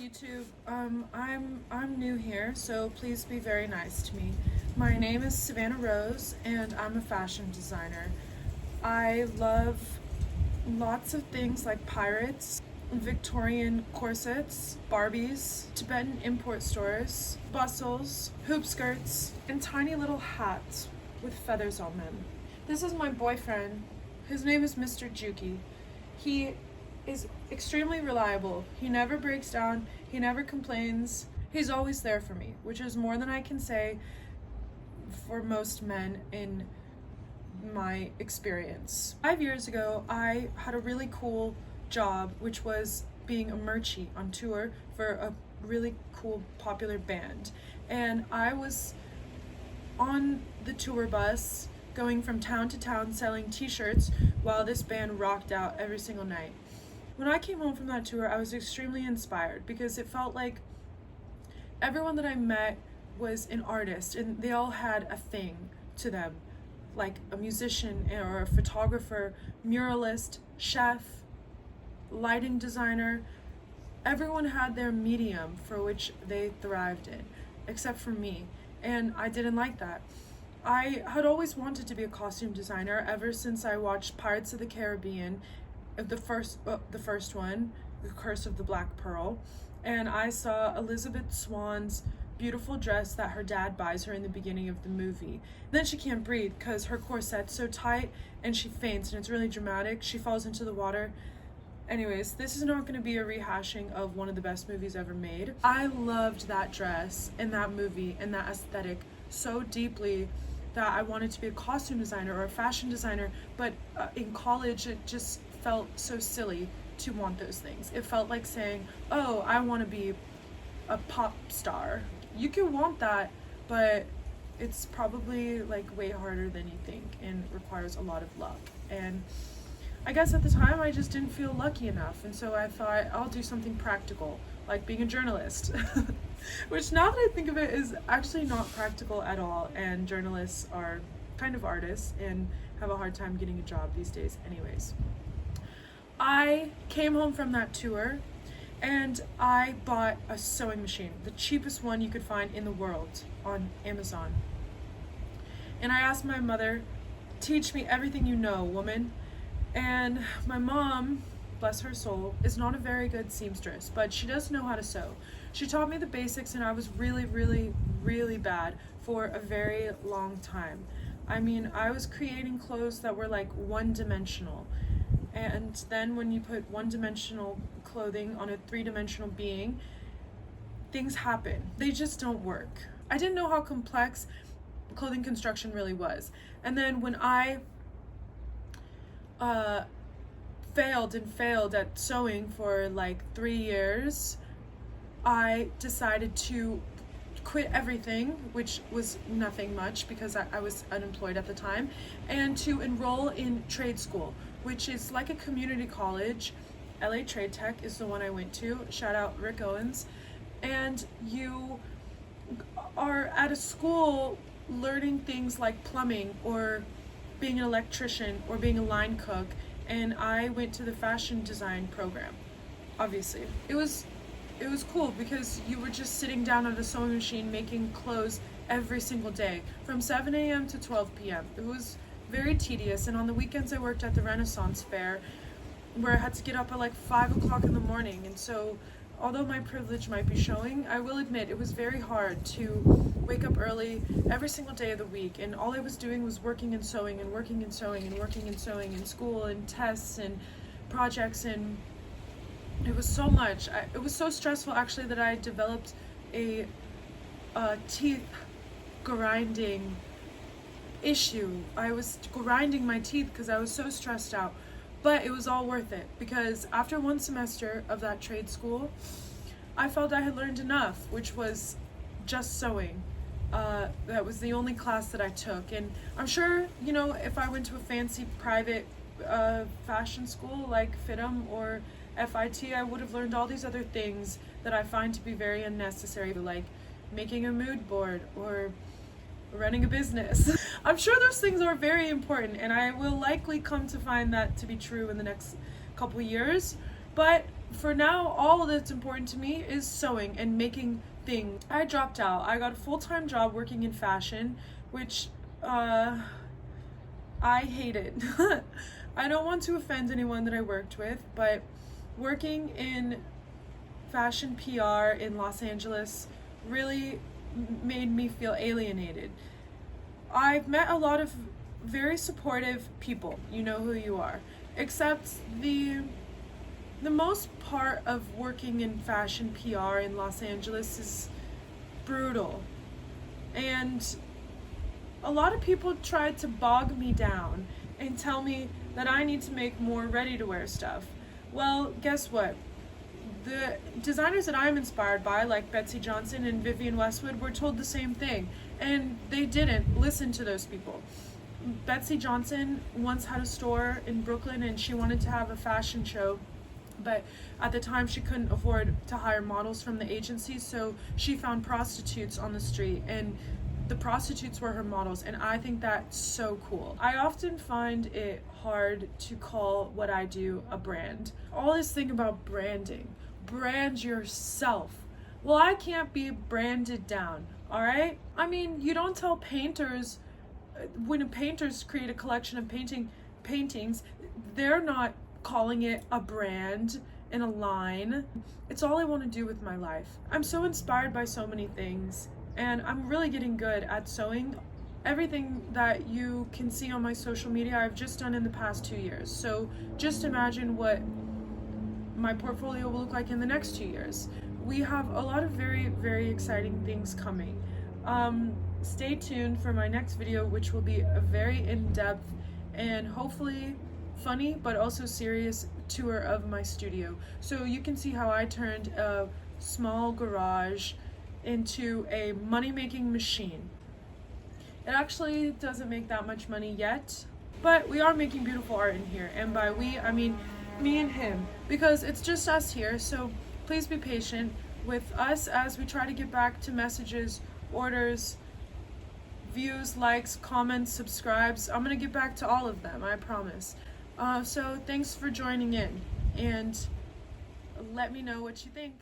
YouTube. I'm new here, so please be very nice to me. My name is Savannah Rose, and I'm a fashion designer. I love lots of things like pirates, Victorian corsets, Barbies, Tibetan import stores, bustles, hoop skirts, and tiny little hats with feathers on them. This is my boyfriend. His name is Mr. Juki. He is extremely reliable. He never breaks down. He never complains. He's always there for me, which is more than I can say for most men in my experience. 5 years ago, I had a really cool job, which was being a merchie on tour for a really cool popular band. And I was on the tour bus going from town to town selling t-shirts while this band rocked out every single night. When I came home from that tour, I was extremely inspired because it felt like everyone that I met was an artist and they all had a thing to them, like a musician or a photographer, muralist, chef, lighting designer. Everyone had their medium for which they thrived in, except for me, and I didn't like that. I had always wanted to be a costume designer ever since I watched Pirates of the Caribbean, the first one, The Curse of the Black Pearl, and I saw Elizabeth Swann's beautiful dress that her dad buys her in the beginning of the movie. Then she can't breathe because her corset's so tight and she faints, and it's really dramatic. She falls into the water. Anyways, this is not going to be a rehashing of one of the best movies ever made. I loved that dress and that movie and that aesthetic so deeply that I wanted to be a costume designer or a fashion designer, but in college it just felt so silly to want those things. It felt like saying, oh, I want to be a pop star. You can want that, but it's probably like way harder than you think and requires a lot of luck. And I guess at the time I just didn't feel lucky enough, and so I thought I'll do something practical, like being a journalist. Which, now that I think of it, is actually not practical at all, and journalists are kind of artists and have a hard time getting a job these days anyways. I came home from that tour and I bought a sewing machine, the cheapest one you could find in the world, on Amazon. And I asked my mother, teach me everything you know, woman. And my mom, bless her soul, is not a very good seamstress, but she does know how to sew. She taught me the basics, and I was really, really, really bad for a very long time. I mean, I was creating clothes that were like one-dimensional. And then when you put one-dimensional clothing on a three-dimensional being, things happen. They just don't work. I didn't know how complex clothing construction really was. And then when I failed at sewing for like 3 years, I decided to quit everything, which was nothing much because I was unemployed at the time, and to enroll in trade school, which is like a community college. LA Trade Tech is the one I went to. Shout out Rick Owens. And you are at a school learning things like plumbing or being an electrician or being a line cook, and I went to the fashion design program. Obviously it was cool because you were just sitting down at a sewing machine making clothes every single day from 7 a.m. to 12 p.m. It was very tedious, and on the weekends I worked at the Renaissance Fair where I had to get up at like 5 o'clock in the morning. And so although my privilege might be showing, I will admit it was very hard to wake up early every single day of the week, and all I was doing was working and sewing and working and sewing and working and sewing in school and tests and projects, and it was so much. It was so stressful actually that I developed a teeth grinding issue. I was grinding my teeth because I was so stressed out. But it was all worth it because after one semester of that trade school, I felt I had learned enough, which was just sewing. That was the only class that I took. And I'm sure, you know, if I went to a fancy private fashion school like FITM or FIT, I would have learned all these other things that I find to be very unnecessary, like making a mood board or running a business. I'm sure those things are very important, and I will likely come to find that to be true in the next couple years, but for now, all that's important to me is sewing and making things. I dropped out. I got a full-time job working in fashion, which I hated. I don't want to offend anyone that I worked with, but working in fashion PR in Los Angeles really made me feel alienated. I've met a lot of very supportive people, you know who you are, except the most part of working in fashion PR in Los Angeles is brutal. And a lot of people tried to bog me down and tell me that I need to make more ready-to-wear stuff. Well, guess what? The designers that I'm inspired by, like Betsy Johnson and Vivienne Westwood, were told the same thing, and they didn't listen to those people. Betsy Johnson once had a store in Brooklyn, and she wanted to have a fashion show, but at the time she couldn't afford to hire models from the agency, so she found prostitutes on the street, and the prostitutes were her models, and I think that's so cool. I often find it hard to call what I do a brand. All this thing about branding. Brand yourself. Well, I can't be branded down, all right? I mean, you don't tell painters, when painters create a collection of paintings, they're not calling it a brand and a line. It's all I want to do with my life. I'm so inspired by so many things, and I'm really getting good at sewing. Everything that you can see on my social media, I've just done in the past 2 years. So just imagine what my portfolio will look like in the next 2 years. We have a lot of very, very exciting things coming. Stay tuned for my next video, which will be a very in-depth and hopefully funny but also serious tour of my studio, so you can see how I turned a small garage into a money-making machine. It actually doesn't make that much money yet, but we are making beautiful art in here, and by we I mean me and him, because it's just us here. So please be patient with us as we try to get back to messages, orders, views, likes, comments, subscribes. I'm gonna get back to all of them, I promise. So thanks for joining in, and let me know what you think.